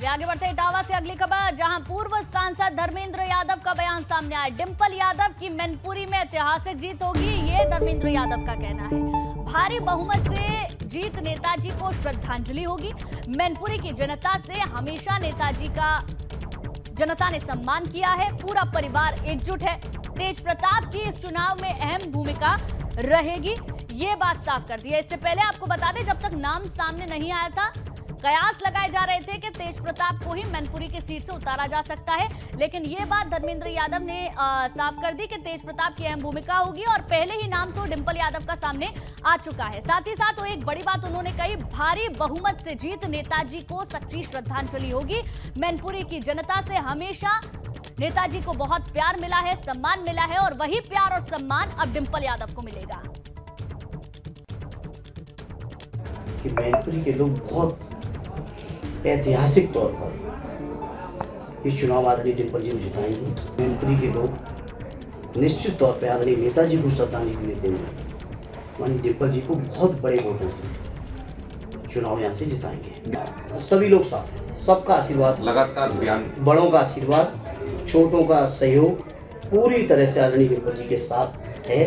आगे बढ़ते हैं इटावा से अगली खबर, जहां पूर्व सांसद धर्मेंद्र यादव का बयान सामने आया। डिंपल यादव की मैनपुरी में ऐतिहासिक जीत होगी, ये धर्मेंद्र यादव का कहना है। भारी बहुमत से जीत नेताजी को श्रद्धांजलि होगी। मैनपुरी की जनता से हमेशा नेताजी का जनता ने सम्मान किया है। पूरा परिवार एकजुट है। तेज प्रताप की इस चुनाव में अहम भूमिका रहेगी, ये बात साफ कर दी है। इससे पहले आपको बता दें, जब तक नाम सामने नहीं आया था, कयास लगाए जा रहे थे कि तेज प्रताप को ही मैनपुरी की सीट से उतारा जा सकता है, लेकिन ये बात धर्मेंद्र यादव ने साफ कर दी कि तेज प्रताप की अहम भूमिका होगी और पहले ही नाम तो डिंपल यादव का सामने आ चुका है। साथ ही साथ वो एक बड़ी बात उन्होंने कही, भारी बहुमत से जीत नेताजी को सच्ची श्रद्धांजलि होगी। मैनपुरी की जनता से हमेशा नेताजी को बहुत प्यार मिला है, सम्मान मिला है और वही प्यार और सम्मान अब डिंपल यादव को मिलेगा। कि मैनपुरी के लोग बहुत ऐतिहासिक तौर पर इस चुनाव आदरणीय डिंपल जी को जिताएंगे। मैनपुरी के लोग निश्चित तौर पर आदरणीय नेताजी को श्रद्धांजलि देते हुए माननीय डिंपल जी को बहुत बड़े वोटों से चुनाव यहाँ से जिताएंगे। सभी लोग साथ हैं, सबका आशीर्वाद, लगातार बयान, बड़ों का आशीर्वाद, छोटों का सहयोग पूरी तरह से आदरणीय डिंपल जी के साथ है।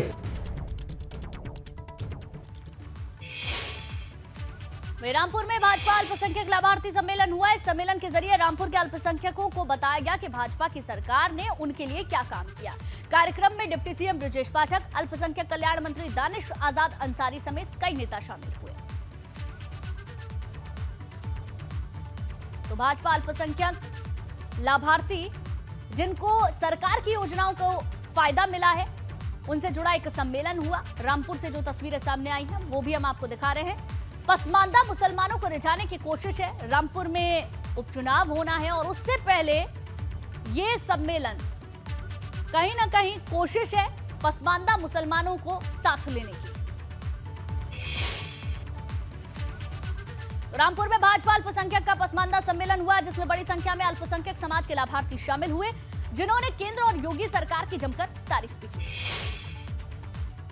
रामपुर में भाजपा अल्पसंख्यक लाभार्थी सम्मेलन हुआ। इस सम्मेलन के जरिए रामपुर के अल्पसंख्यकों को बताया गया कि भाजपा की सरकार ने उनके लिए क्या काम किया। कार्यक्रम में डिप्टी सीएम ब्रजेश पाठक, अल्पसंख्यक कल्याण मंत्री दानिश आजाद अंसारी समेत कई नेता शामिल हुए। तो भाजपा अल्पसंख्यक लाभार्थी जिनको सरकार की योजनाओं को फायदा मिला है, उनसे जुड़ा एक सम्मेलन हुआ। रामपुर से जो तस्वीरें सामने आई हैं वो भी हम आपको दिखा रहे हैं। पसमानदा मुसलमानों को रिझाने की कोशिश है। रामपुर में उपचुनाव होना है और उससे पहले ये सम्मेलन कहीं ना कहीं कोशिश है पसमानदा मुसलमानों को साथ लेने की। रामपुर में भाजपा अल्पसंख्यक का पसमानदा सम्मेलन हुआ, जिसमें बड़ी संख्या में अल्पसंख्यक समाज के लाभार्थी शामिल हुए, जिन्होंने केंद्र और योगी सरकार की जमकर तारीफ की।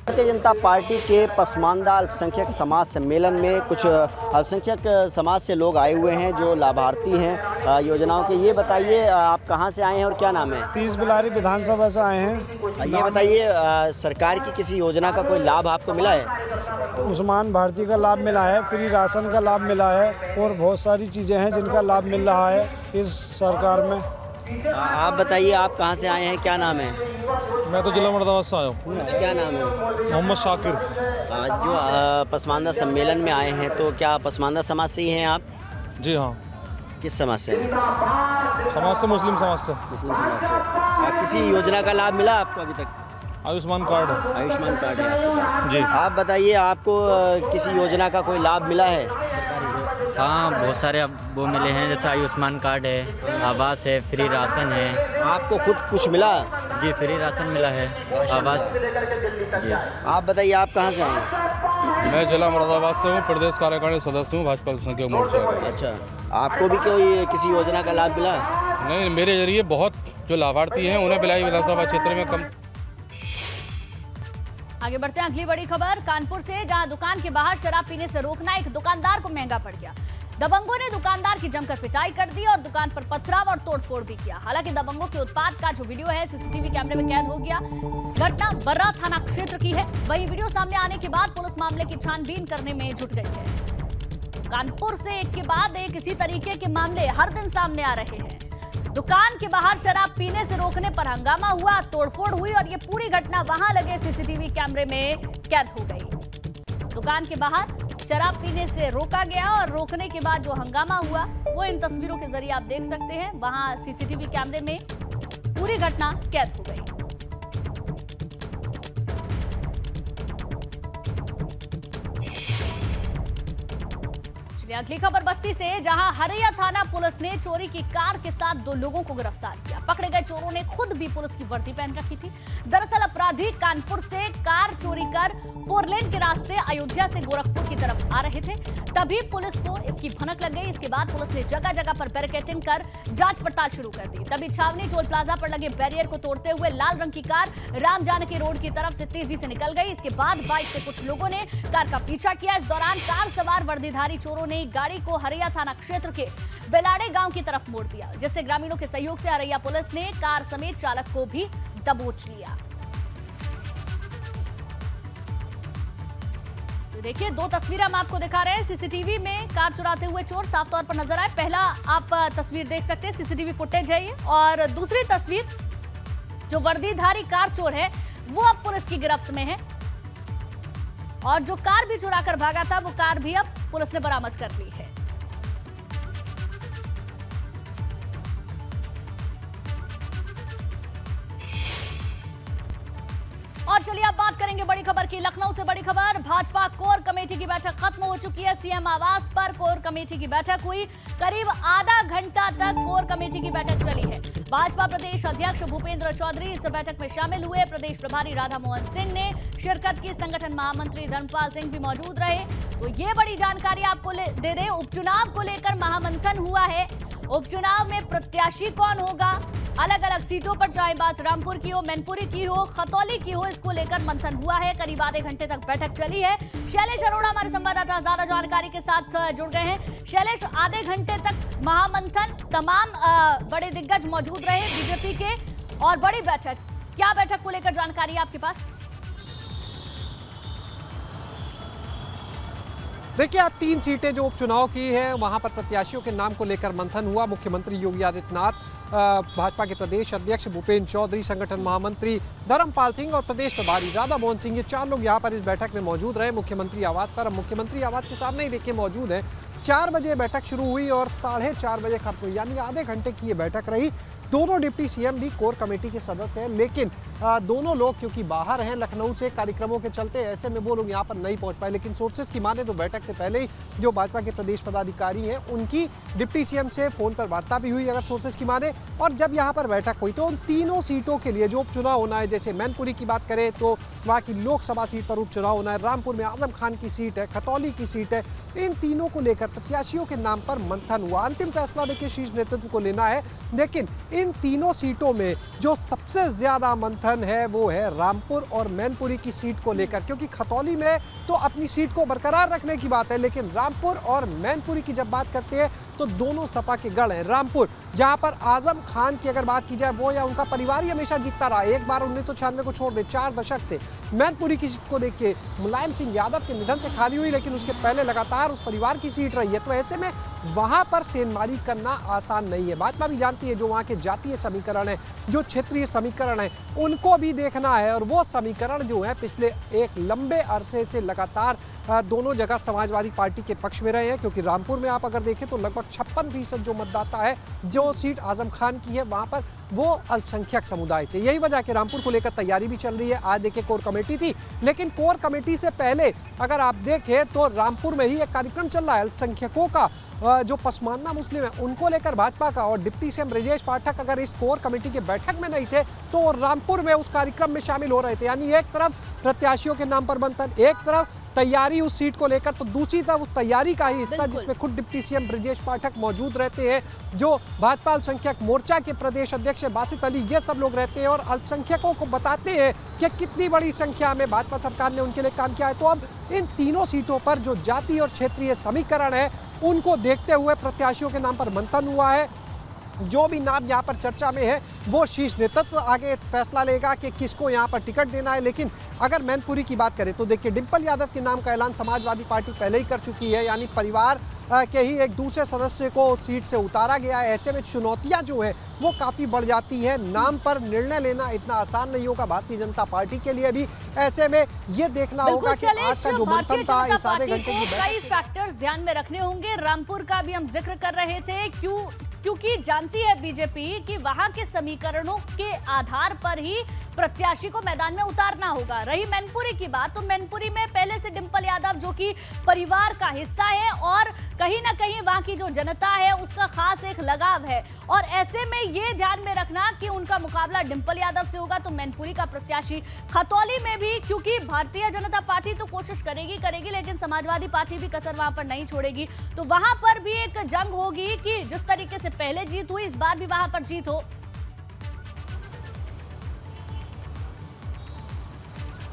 भारतीय जनता पार्टी के पसमानदा अल्पसंख्यक समाज सम्मेलन में कुछ अल्पसंख्यक समाज से लोग आए हुए हैं जो लाभार्थी हैं योजनाओं के। ये बताइए, आप कहां से आए हैं और क्या नाम है? 30 बिलारी विधानसभा से आए हैं। ये बताइए, सरकार की किसी योजना का कोई लाभ आपको मिला है? उस्मान भारती का लाभ मिला है, फ्री राशन का लाभ मिला है और बहुत सारी चीज़ें हैं जिनका लाभ मिल रहा है इस सरकार में। आप बताइए, आप कहां से आए हैं, क्या नाम है? मैं तो जिला मुरादाबाद से आया हूँ। क्या नाम है? मोहम्मद शाकिर। जो पसमानदा सम्मेलन में आए हैं, तो क्या पसमानदा समाज से ही हैं आप? जी हाँ। किस समाज से? समाज से, मुस्लिम समाज से। मुस्लिम समाज से। किसी योजना का लाभ मिला आपको अभी तक? आयुष्मान कार्ड है। आयुष्मान कार्ड है आपके पास? जी। आप बताइए, आपको किसी योजना का कोई लाभ मिला है? हाँ, बहुत सारे अब वो मिले हैं, जैसे आयुष्मान कार्ड है, आवास है, फ्री राशन है। आपको खुद कुछ मिला? जी, फ्री राशन मिला है, आवास। जी। आप बताइए, आप कहाँ से हैं? मैं जिला मुरादाबाद से हूँ, प्रदेश कार्यकारिणी सदस्य हूँ भाजपा अल्पसंख्यक मोर्चा का। अच्छा, आपको भी कोई किसी योजना का लाभ मिला? नहीं, मेरे जरिए बहुत जो लाभार्थी हैं उन्हें भिलाई विधानसभा क्षेत्र में कम। आगे बढ़ते हैं अगली बड़ी खबर कानपुर से, जहां दुकान के बाहर शराब पीने से रोकना एक दुकानदार को महंगा पड़ गया। दबंगों ने दुकानदार की जमकर पिटाई कर दी और दुकान पर पथराव और तोड़फोड़ भी किया। हालांकि दबंगों के उत्पात का जो वीडियो है सीसीटीवी कैमरे में कैद हो गया। घटना बर्रा थाना क्षेत्र की है। वही वीडियो सामने आने के बाद पुलिस मामले की छानबीन करने में जुट गई है। कानपुर से एक के बाद एक इसी तरीके के मामले हर दिन सामने आ रहे हैं। दुकान के बाहर शराब पीने से रोकने पर हंगामा हुआ, तोड़फोड़ हुई और ये पूरी घटना वहां लगे सीसीटीवी कैमरे में कैद हो गई। दुकान के बाहर शराब पीने से रोका गया और रोकने के बाद जो हंगामा हुआ वो इन तस्वीरों के जरिए आप देख सकते हैं। वहां सीसीटीवी कैमरे में पूरी घटना कैद हो गई। अगली खबर बस्ती से, जहां हरैया थाना पुलिस ने चोरी की कार के साथ 2 लोगों को गिरफ्तार किया। पकड़े गए चोरों ने खुद भी पुलिस की वर्दी पहन रखी थी। दरअसल अपराधी कानपुर से कार चोरी कर 4 लेन के रास्ते अयोध्या से गोरखपुर की तरफ आ रहे थे। तभी पुलिस को इसकी भनक लग गई। इसके बाद पुलिस ने जगह जगह पर बैरिकेडिंग कर जांच पड़ताल शुरू कर दी। तभी छावनी टोल प्लाजा पर लगे बैरियर को तोड़ते हुए लाल रंग की कार राम जानकी रोड की तरफ से तेजी से निकल गई। इसके बाद बाइक से कुछ लोगों ने कार का पीछा किया। इस दौरान कार सवार वर्दीधारी चोरों ने गाड़ी को हरैया थाना क्षेत्र के बेलाड़े गांव की तरफ मोड़ दिया, जिससे ग्रामीणों के सहयोग से हरैया पुलिस ने कार समेत चालक को भी दबोच लिया। तो देखिए, 2 तस्वीरें हम आपको दिखा रहे हैं। सीसीटीवी में कार चुराते हुए चोर साफ तौर पर नजर आए। पहला आप तस्वीर देख सकते हैं, सीसीटीवी फुटेज है ये। और दूसरी तस्वीर, जो वर्दीधारी कार चोर है वो अब पुलिस की गिरफ्त में है, और जो कार भी चुरा कर भागा था वो कार भी अब पुलिस ने बरामद कर ली है। और चलिए अब बात करेंगे बड़ी खबर की। लखनऊ से बड़ी खबर, भाजपा कोर कमेटी की बैठक खत्म हो चुकी है। सीएम आवास पर कोर कमेटी की बैठक हुई। करीब आधा घंटा तक कोर कमेटी की बैठक चली है। भाजपा प्रदेश अध्यक्ष भूपेंद्र चौधरी इस बैठक में शामिल हुए। प्रदेश प्रभारी राधा मोहन सिंह ने शिरकत की। संगठन महामंत्री धर्मपाल सिंह भी मौजूद रहे। तो ये बड़ी जानकारी आपको दे रहे। उपचुनाव को लेकर महामंथन हुआ है। उपचुनाव में प्रत्याशी कौन होगा, अलग अलग सीटों पर, चाहे बात रामपुर की हो, मैनपुरी की हो, खतौली की हो, इसको लेकर मंथन हुआ है। करीब आधे घंटे तक बैठक चली है। शैलेश अरोड़ा हमारे संवाददाता ज्यादा जानकारी के साथ जुड़ गए हैं। शैलेश, आधे घंटे तक महामंथन, तमाम बड़े दिग्गज मौजूद रहे बीजेपी के, और बड़ी बैठक, क्या बैठक को लेकर जानकारी है आपके पास? देखिए, आज 3 सीटें जो उपचुनाव की है वहां पर प्रत्याशियों के नाम को लेकर मंथन हुआ। मुख्यमंत्री योगी आदित्यनाथ, भाजपा के प्रदेश अध्यक्ष भूपेंद्र चौधरी, संगठन महामंत्री धर्मपाल सिंह और प्रदेश प्रभारी राधा मोहन सिंह, ये 4 लोग यहाँ पर इस बैठक में मौजूद रहे मुख्यमंत्री आवास पर। मुख्यमंत्री आवास के सामने ही देखिए मौजूद है। 4 बजे बैठक शुरू हुई और 4:30 बजे खत्म हुई, यानी आधे घंटे की ये बैठक रही। दोनों डिप्टी सीएम भी कोर कमेटी के सदस्य हैं, लेकिन दोनों लोग क्योंकि बाहर हैं लखनऊ से कार्यक्रमों के चलते, ऐसे में वो लोग यहाँ पर नहीं पहुँच पाए। लेकिन सोर्सेज की माने तो बैठक से पहले ही जो भाजपा के प्रदेश पदाधिकारी हैं उनकी डिप्टी सीएम से फ़ोन पर वार्ता भी हुई, अगर सोर्सेज की माने। और जब यहाँ पर बैठक हुई तो उन तीनों सीटों के लिए जो उपचुनाव होना है, जैसे मैनपुरी की बात करें तो वहाँ की लोकसभा सीट पर उपचुनाव होना है, रामपुर में आजम खान की सीट है, खतौली की सीट है, इन तीनों को लेकर प्रत्याशियों के नाम पर मंथन हुआ। अंतिम फैसला देखिए शीर्ष नेतृत्व को लेना है, लेकिन इन तीनों सीटों में जो सबसे ज्यादा मंथन है वो है रामपुर और मैनपुरी की सीट को लेकर, क्योंकि खतौली में तो अपनी सीट को बरकरार रखने की बात है, लेकिन रामपुर और मैनपुरी की जब बात करते हैं तो दोनों सपा के गढ़ हैं। रामपुर जहां पर आजम खान की अगर बात की जाए, वो या उनका परिवार ही हमेशा जीतता रहा, एक बार 1996 को छोड़ दे 4 दशक से। मैनपुरी की सीट को देखिए मुलायम सिंह यादव के निधन से खाली हुई, लेकिन उसके पहले लगातार उस परिवार की सीट रही है। तो ऐसे में वहां पर सेंधमारी करना आसान नहीं है। भाजपा भी जानती है जो वहां के जातीय समीकरण है, जो क्षेत्रीय समीकरण है, उनको भी देखना है। और वो समीकरण जो है पिछले एक लंबे अरसे से लगातार दोनों जगह समाजवादी पार्टी के पक्ष में रहे हैं, क्योंकि रामपुर में आप अगर देखें तो लगभग 56% जो मतदाता है, जो सीट आजम खान की है वहां पर वो अल्पसंख्यक समुदाय से। यही वजह कि रामपुर को लेकर तैयारी भी चल रही है। आज देखिए कोर कमेटी थी, लेकिन कोर कमेटी से पहले अगर आप देखें तो रामपुर में ही एक कार्यक्रम चल रहा है अल्पसंख्यकों का, जो पसमानदा मुस्लिम है उनको लेकर भाजपा का। और डिप्टी सीएम ब्रजेश पाठक अगर इस कोर कमेटी के बैठक में नहीं थे तो रामपुर में उस कार्यक्रम में शामिल हो रहे थे। यानी एक तरफ प्रत्याशियों के नाम पर मंथन, एक तरफ तैयारी उस सीट को लेकर, तो दूसरी तरफ उस तैयारी का ही हिस्सा जिसमें खुद डिप्टी सीएम ब्रजेश पाठक मौजूद रहते हैं, जो भाजपा अल्पसंख्यक मोर्चा के प्रदेश अध्यक्ष बासित अली, ये सब लोग रहते हैं और अल्पसंख्यकों को बताते हैं कि कितनी बड़ी संख्या में भाजपा सरकार ने उनके लिए काम किया है। तो अब इन तीनों सीटों पर जो जाति और क्षेत्रीय समीकरण है उनको देखते हुए प्रत्याशियों के नाम पर मंथन हुआ है। जो भी नाम यहाँ पर चर्चा में है वो शीर्ष नेतृत्व आगे फैसला लेगा कि किसको यहाँ पर टिकट देना है। लेकिन अगर मैनपुरी की बात करें तो देखिए डिम्पल यादव के नाम का ऐलान समाजवादी पार्टी पहले ही कर चुकी है, यानी परिवार के ही एक दूसरे सदस्य को सीट से उतारा गया है। ऐसे में चुनौतियां जो है वो काफ़ी बढ़ जाती है। नाम पर निर्णय लेना इतना आसान नहीं होगा भारतीय जनता पार्टी के लिए भी। ऐसे में ये देखना होगा कि आज का जो मंथन था इस आधे घंटे की कई फैक्टर्स ध्यान में रखने होंगे। रामपुर का भी हम जिक्र कर रहे थे, क्योंकि जानती है बीजेपी कि वहां के समीकरणों के आधार पर ही प्रत्याशी को मैदान में उतारना होगा। रही मैनपुरी की बात, तो मैनपुरी में पहले से डिंपल यादव जो कि परिवार का हिस्सा है और कहीं ना कहीं वहां की जो जनता है उसका खास एक लगाव है, और ऐसे में ये ध्यान में रखना कि उनका मुकाबला डिंपल यादव से होगा। तो मैनपुरी का प्रत्याशी खतौली में भी, क्योंकि भारतीय जनता पार्टी तो कोशिश करेगी लेकिन समाजवादी पार्टी भी कसर वहां पर नहीं छोड़ेगी, तो वहां पर भी एक जंग होगी कि जिस तरीके से पहले जीत हुई इस बार भी वहां पर जीत हो।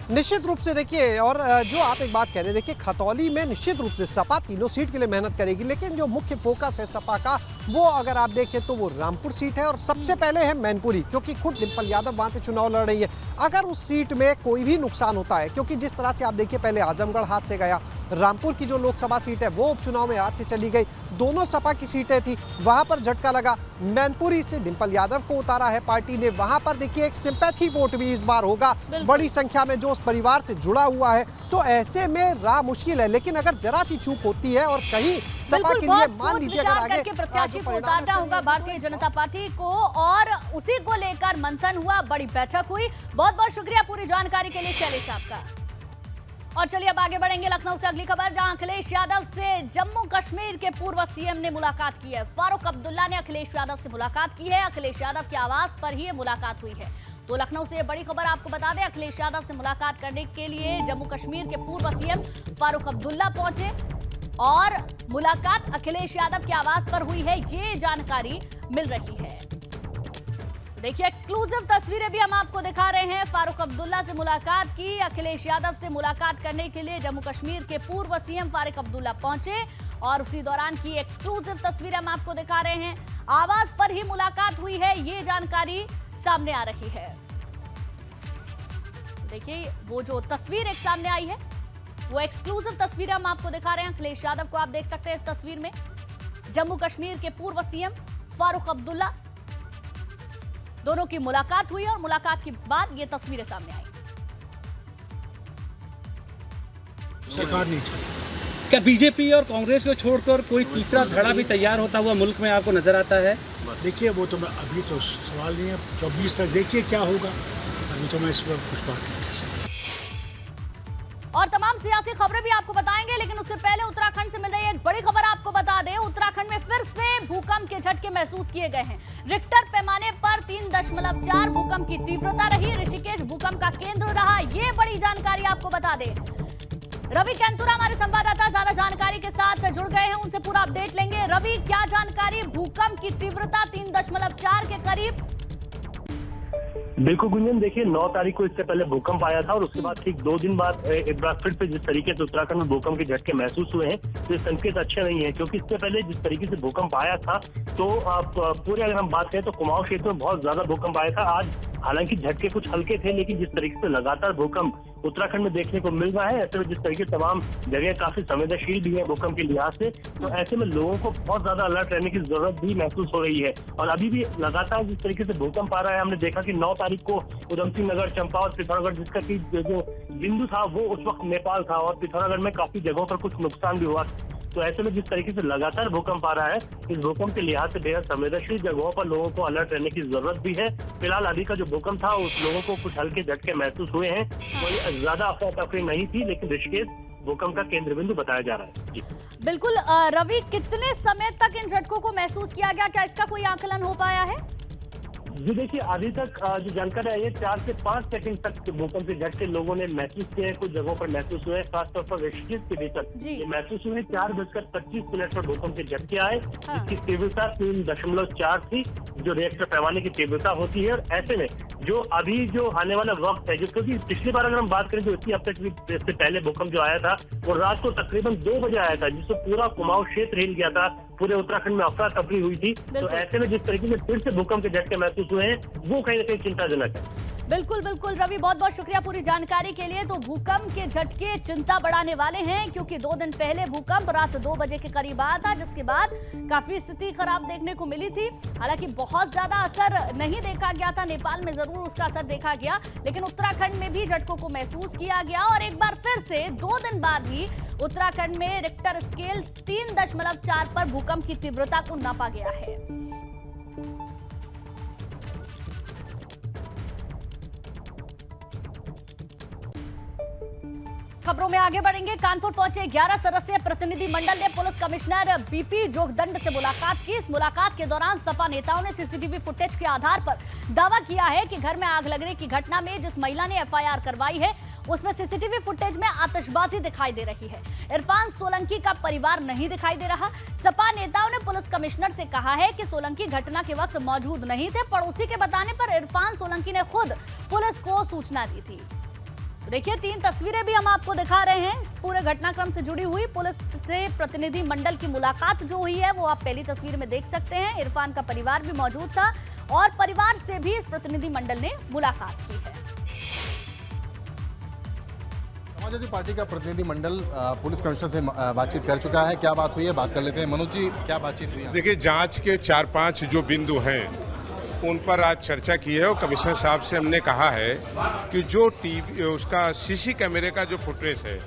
निश्चित रूप से देखिए, और जो आप एक बात कह रहे हैं, देखिए खतौली में निश्चित रूप से सपा तीनों सीट के लिए मेहनत करेगी, लेकिन जो मुख्य फोकस है सपा का वो अगर आप देखें तो वो रामपुर सीट है और सबसे पहले है मैनपुरी, क्योंकि खुद डिंपल यादव वहां से चुनाव लड़ रही है। अगर उस सीट में कोई भी नुकसान होता है, क्योंकि जिस तरह से आप देखिए पहले आजमगढ़ हाथ से गया, रामपुर की जो लोकसभा सीट है वो उपचुनाव में हाथ से चली गई, दोनों सपा की सीटें थी, वहां पर झटका लगा। मैनपुरी से डिंपल यादव को उतारा है पार्टी ने, वहां पर देखिए एक सिंपैथी वोट भी इस बार होगा बड़ी संख्या में जो उस परिवार से जुड़ा हुआ है, तो ऐसे में राह मुश्किल है। लेकिन अगर जरा सी चूक होती है और कहीं सपा के लिए मान लीजिए अगर आगे प्रत्याशी को उतारना होगा भारतीय जनता पार्टी को, और उसी को लेकर मंथन हुआ, बड़ी बैठक हुई। बहुत बहुत शुक्रिया पूरी जानकारी के लिए शैलेश आपका। और चलिए अब आगे बढ़ेंगे लखनऊ से अगली खबर, जहां अखिलेश यादव से जम्मू कश्मीर के पूर्व सीएम ने मुलाकात की है। फारूक अब्दुल्ला ने अखिलेश यादव से मुलाकात की है। अखिलेश यादव के आवास पर ही ये मुलाकात हुई है। तो लखनऊ से ये बड़ी खबर आपको बता दें, अखिलेश यादव से मुलाकात करने के लिए जम्मू कश्मीर के पूर्व सीएम फारूक अब्दुल्ला पहुंचे और मुलाकात अखिलेश यादव के आवास पर हुई है, ये जानकारी मिल रही है। देखिए एक्सक्लूसिव तस्वीरें भी हम आपको दिखा रहे हैं। फारूक अब्दुल्ला से मुलाकात की, अखिलेश यादव से मुलाकात करने के लिए जम्मू कश्मीर के पूर्व सीएम फारूक अब्दुल्ला पहुंचे और उसी दौरान की एक्सक्लूसिव तस्वीरें हम आपको दिखा रहे हैं। आवास पर ही मुलाकात हुई है, ये जानकारी सामने आ रही है। देखिए वो जो तस्वीर एक सामने आई है वो एक्सक्लूसिव तस्वीर हम आपको दिखा रहे हैं। अखिलेश यादव को आप देख सकते हैं इस तस्वीर में, जम्मू कश्मीर के पूर्व सीएम फारूक अब्दुल्ला, दोनों की मुलाकात हुई और मुलाकात के बाद ये तस्वीरें सामने आई। सरकार नहीं चली। क्या बीजेपी और कांग्रेस को छोड़कर कोई तीसरा धड़ा भी तैयार होता हुआ मुल्क में आपको नजर आता है? देखिए वो तो मैं अभी तो सवाल नहीं है, 24 तक देखिए क्या होगा, अभी तो मैं इस पर कुछ बात नहीं कर सकता। और तमाम सियासी खबरें भी आपको बताएंगे, लेकिन उससे पहले उत्तराखंड से मिल रही एक बड़ी खबर आपको बता दें। उत्तराखंड में फिर से भूकंप के झटके महसूस किए गए हैं। रिक्टर पैमाने पर 3.4 भूकंप की तीव्रता रही। ऋषिकेश भूकंप का केंद्र रहा, ये बड़ी जानकारी आपको बता दें। रवि कैंतुरा हमारे संवाददाता ज्यादा जानकारी के साथ जुड़ गए हैं, उनसे पूरा अपडेट लेंगे। रवि, क्या जानकारी, भूकंप की तीव्रता 3.4 के करीब? बिल्कुल गुंजन, देखिए 9 तारीख को इससे पहले भूकंप आया था और उसके बाद ठीक 2 दिन बाद एक बार फिर से जिस तरीके से उत्तराखंड में भूकंप के झटके महसूस हुए हैं, तो ये संकेत अच्छे नहीं है, क्योंकि इससे पहले जिस तरीके से भूकंप आया था तो पूरे अगर हम बात करें तो कुमाऊं क्षेत्र में बहुत ज्यादा भूकंप आया था। आज हालांकि झटके कुछ हल्के थे, लेकिन जिस तरीके से लगातार भूकंप उत्तराखंड में देखने को मिल रहा है, ऐसे में जिस तरीके से तमाम जगह काफी संवेदनशील भी है भूकंप के लिहाज से, तो ऐसे में लोगों को बहुत ज्यादा अलर्ट रहने की जरूरत भी महसूस हो रही है। और अभी भी लगातार जिस तरीके से भूकंप आ रहा है, हमने देखा कि 9 तारीख को उधमसिंह नगर, चंपावत, पिथौरागढ़, जिसका कि जो बिंदु था वो उस वक्त नेपाल था और पिथौरागढ़ में काफी जगहों पर कुछ नुकसान भी हुआ। तो ऐसे में जिस तरीके से लगातार भूकंप आ रहा है, इस भूकंप के लिहाज से बेहद संवेदनशील जगहों पर लोगों को अलर्ट रहने की जरूरत भी है। फिलहाल अभी का जो भूकंप था उस लोगों को कुछ हल्के झटके महसूस हुए हैं, कोई ज्यादा अफरा तफरी नहीं थी, लेकिन ऋषिकेश भूकंप का केंद्र बिंदु बताया जा रहा है। जी बिल्कुल रवि, कितने समय तक इन झटकों को महसूस किया गया, क्या इसका कोई आकलन हो पाया है? जी देखिए, अभी तक जो जानकारी आई है 4 से 5 सेकंड तक भूकंप के झटके लोगों ने महसूस किए हैं, कुछ जगहों पर महसूस हुए, खासतौर पर ऋषिकेश के भीतर ये महसूस हुए। 4:25 पर भूकंप के झटके आए, जिसकी तीव्रता 3.4 थी, जो रिएक्टर पैमाने की तीव्रता होती है। और ऐसे में जो अभी जो आने वाला वक्त है, क्योंकि पिछली बार अगर हम बात करें जो इसी हफ्ते से पहले भूकंप जो आया था वो रात को तकरीबन 2 बजे आया था, जिससे पूरा कुमाऊं क्षेत्र हिल गया था, पूरे उत्तराखंड में अफरा तफरी हुई थी। तो ऐसे में जिस तरीके से फिर से भूकंप के झटके महसूस हुए हैं, वो कहीं ना कहीं चिंताजनक है। बिल्कुल बिल्कुल रवि, बहुत बहुत शुक्रिया पूरी जानकारी के लिए। तो भूकंप के झटके चिंता बढ़ाने वाले हैं, क्योंकि 2 दिन पहले भूकंप रात 2 बजे के करीब आया था, जिसके बाद काफी स्थिति खराब देखने को मिली थी। हालांकि बहुत ज्यादा असर नहीं देखा गया था, नेपाल में जरूर उसका असर देखा गया, लेकिन उत्तराखंड में भी झटकों को महसूस किया गया। और एक बार फिर से 2 दिन बाद ही उत्तराखंड में रिक्टर स्केल 3.4 पर भूकंप की तीव्रता को नापा गया है। खबरों में आगे बढ़ेंगे। कानपुर पहुंचे 11 सदस्यीय प्रतिनिधि मंडल ने पुलिस कमिश्नर बीपी जोगदंड से मुलाकात की। इस मुलाकात के दौरान सपा नेताओं ने सीसीटीवी फुटेज के आधार पर दावा किया है कि घर में आग लगने की घटना में जिस महिला ने एफआईआर करवाई है उसमें सीसीटीवी फुटेज में आतिशबाजी दिखाई दे रही है। इरफान सोलंकी का परिवार नहीं दिखाई दे रहा। सपा नेताओं ने पुलिस कमिश्नर से कहा है कि सोलंकी घटना के वक्त मौजूद नहीं थे। पड़ोसी के बताने पर इरफान सोलंकी ने खुद पुलिस को सूचना दी थी। देखिए 3 तस्वीरें भी हम आपको दिखा रहे हैं इस पूरे घटनाक्रम से जुड़ी हुई। पुलिस से प्रतिनिधि मंडल की मुलाकात जो हुई है वो आप पहली तस्वीर में देख सकते हैं। इरफान का परिवार भी मौजूद था और परिवार से भी इस प्रतिनिधि मंडल ने मुलाकात की है। समाजवादी पार्टी का प्रतिनिधि मंडल पुलिस कमिश्नर से बातचीत कर चुका है। क्या बात हुई है, बात कर लेते हैं। मनोज जी, क्या बातचीत हुई है? देखिए, जांच के 4-5 जो बिंदु हैं उन पर आज चर्चा की है और कमिश्नर साहब से हमने कहा है कि जो टीवी उसका सीसी कैमरे का जो फुटेज है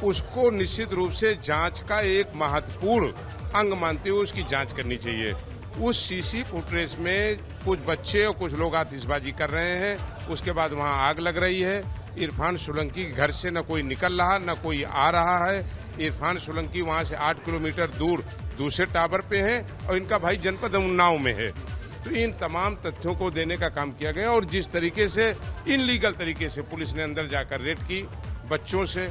उसको निश्चित रूप से जांच का एक महत्वपूर्ण अंग मानते हुए उसकी जांच करनी चाहिए। उस सीसी फुटेज में कुछ बच्चे और कुछ लोग आतिशबाजी कर रहे हैं, उसके बाद वहां आग लग रही है। इरफान सोलंकी घर से न कोई निकल रहा न कोई आ रहा है। इरफान सोलंकी वहां से 8 किलोमीटर दूर दूसरे टावर पे है और इनका भाई जनपद उन्नाव में है। तो इन तमाम तथ्यों को देने का काम किया गया और जिस तरीके से इनलीगल तरीके से पुलिस ने अंदर जाकर रेड की, बच्चों से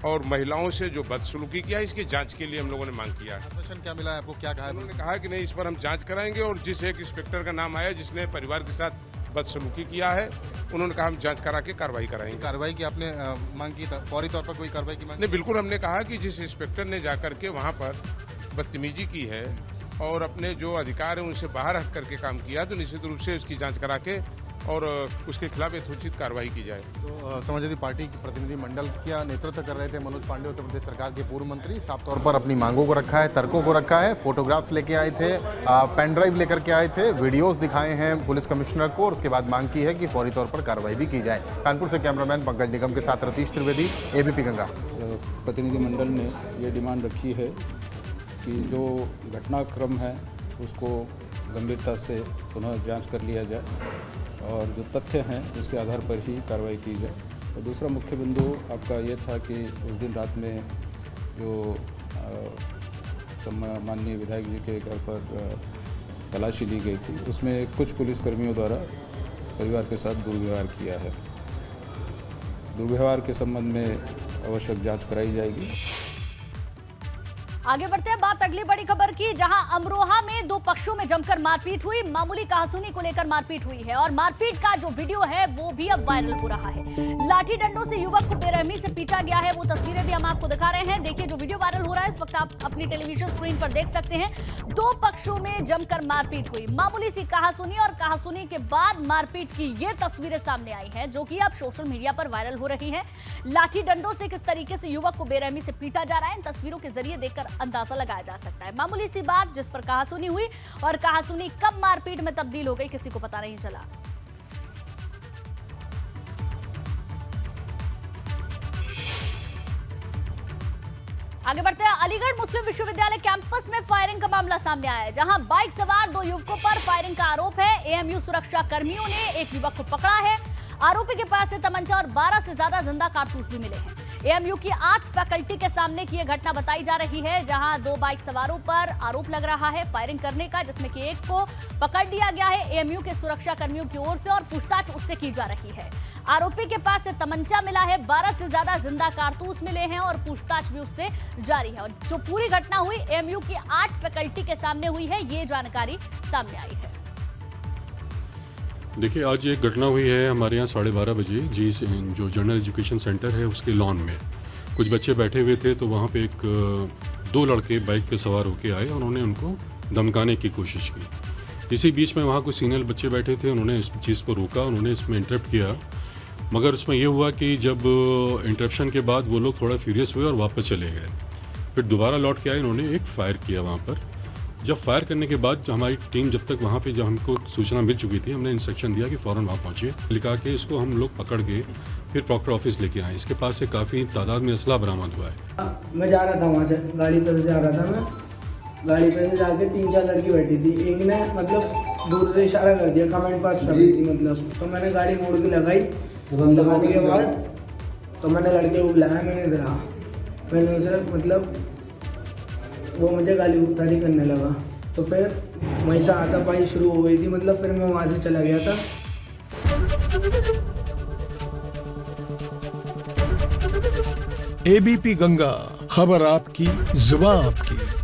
और महिलाओं से जो बदसलूकी किया, इसकी जांच के लिए हम लोगों ने मांग किया है। आश्वासन क्या मिला है आपको, क्या कहा है? उन्होंने कहा कि नहीं, इस पर हम जांच कराएंगे और जिस एक इंस्पेक्टर का नाम आया जिसने परिवार के साथ बदसलूकी किया है, उन्होंने कहा हम जांच करा के कार्रवाई कराएंगे। कार्रवाई की आपने मांग की, फौरी तौर पर कोई कार्रवाई की मांग? नहीं, बिल्कुल हमने कहा कि जिस इंस्पेक्टर ने जाकर के वहाँ पर बदतमीजी की है और अपने जो अधिकार है उनसे बाहर हट करके काम किया, तो निश्चित रूप से उसकी जांच करा के और उसके खिलाफ यथोचित कार्रवाई की जाए। तो समाजवादी पार्टी के प्रतिनिधि मंडल का नेतृत्व कर रहे थे मनोज पांडे, उत्तर प्रदेश सरकार के पूर्व मंत्री। साफ तौर पर अपनी मांगों को रखा है, तर्कों को रखा है, फोटोग्राफ्स लेके आए थे, पेन ड्राइव लेकर के आए थे, वीडियोस दिखाए हैं पुलिस कमिश्नर को और उसके बाद मांग की है कि फौरी तौर पर कार्रवाई भी की जाए। कानपुर से कैमरामैन पंकज निगम के साथ रतीश त्रिवेदी, एबीपी गंगा। प्रतिनिधिमंडल ने ये डिमांड रखी है कि जो घटनाक्रम है उसको गंभीरता से पुनः जांच कर लिया जाए और जो तथ्य हैं उसके आधार पर ही कार्रवाई की जाए। और दूसरा मुख्य बिंदु आपका ये था कि उस दिन रात में जो माननीय विधायक जी के घर पर तलाशी ली गई थी उसमें कुछ पुलिसकर्मियों द्वारा परिवार के साथ दुर्व्यवहार किया है। दुर्व्यवहार के संबंध में आवश्यक जांच कराई जाएगी। आगे बढ़ते हैं, बात अगली बड़ी खबर की, जहां अमरोहा में 2 पक्षों में जमकर मारपीट हुई। मामूली कहासुनी को लेकर मारपीट हुई है और मारपीट का जो वीडियो है वो भी अब वायरल हो रहा है। लाठी डंडों से युवक को बेरहमी से पीटा गया है, वो तस्वीरें भी हम आपको दिखा रहे हैं। देखिए जो वीडियो वायरल हो रहा है इस वक्त आप अपनी टेलीविजन स्क्रीन पर देख सकते हैं। 2 पक्षों में जमकर मारपीट हुई, मामूली सी कहासुनी और कहासुनी के बाद मारपीट की ये तस्वीरें सामने आई हैं जो कि अब सोशल मीडिया पर वायरल हो रही है। लाठी डंडों से किस तरीके से युवक को बेरहमी से पीटा जा रहा है, इन तस्वीरों के जरिए देखकर अंदाजा लगाया जा सकता है। मामूली सी बात जिस पर कहासुनी हुई और कहासुनी कब मारपीट में तब्दील हो गई किसी को पता नहीं चला। आगे बढ़ते हैं, अलीगढ़ मुस्लिम विश्वविद्यालय कैंपस में फायरिंग का मामला सामने आया है, जहां बाइक सवार 2 युवकों पर फायरिंग का आरोप है। एएमयू सुरक्षा कर्मियों ने एक युवक को पकड़ा है। आरोपी के पास से तमंचा और 12 से ज्यादा जिंदा कारतूस भी मिले हैं। एएमयू की 8 फैकल्टी के सामने की यह घटना बताई जा रही है, जहां 2 बाइक सवारों पर आरोप लग रहा है फायरिंग करने का, जिसमें कि एक को पकड़ लिया गया है एएमयू के सुरक्षा कर्मियों की ओर से और पूछताछ उससे की जा रही है। आरोपी के पास से तमंचा मिला है, 12 से ज्यादा जिंदा कारतूस मिले हैं और पूछताछ भी उससे जारी है। और जो पूरी घटना हुई एएमयू की 8 फैकल्टी के सामने हुई है, ये जानकारी सामने आई है। देखिए, आज एक घटना हुई है हमारे यहाँ 12:30 बजे जी जो जनरल एजुकेशन सेंटर है उसके लॉन में कुछ बच्चे बैठे हुए थे, तो वहाँ पे 2 लड़के बाइक पे सवार होके आए और उन्होंने उनको धमकाने की कोशिश की। इसी बीच में वहाँ कुछ सीनियर बच्चे बैठे थे, उन्होंने इस चीज़ को रोका, उन्होंने इसमें इंटरप्ट किया, मगर उसमें ये हुआ कि जब इंटरप्शन के बाद वो लोग थोड़ा फ्यूरियस हुए और वापस चले गए। फिर दोबारा लौट के आए, उन्होंने एक फायर किया वहाँ पर। जब फायर करने के बाद हमारी टीम जब तक वहाँ पे जब हमको सूचना मिल चुकी थी, हमने इंस्ट्रक्शन दिया कि फ़ौरन वहाँ पहुँचिए। लिखा के इसको हम लोग पकड़ के फिर प्रॉक्टर ऑफिस लेके आए। इसके पास से काफ़ी तादाद में असला बरामद हुआ है। मैं जा रहा था वहाँ से, गाड़ी पर से जा रहा था मैं, गाड़ी पर से जाके 3-4 लड़की बैठी थी। एक ने मतलब दूर से इशारा कर दिया, कमेंट पास कर दी थी मतलब, तो मैंने गाड़ी मोड़ के लगाई। लगाने के बाद तो मैंने लड़के को बुलाया, मैंने इधर आ, मैंने उसे मतलब वो मुझे गाली गुफ्तारी करने लगा। तो फिर वहीं से हाथापाई शुरू हो गई थी, मतलब फिर मैं वहाँ से चला गया था। एबीपी गंगा, खबर आपकी, जुबान आपकी।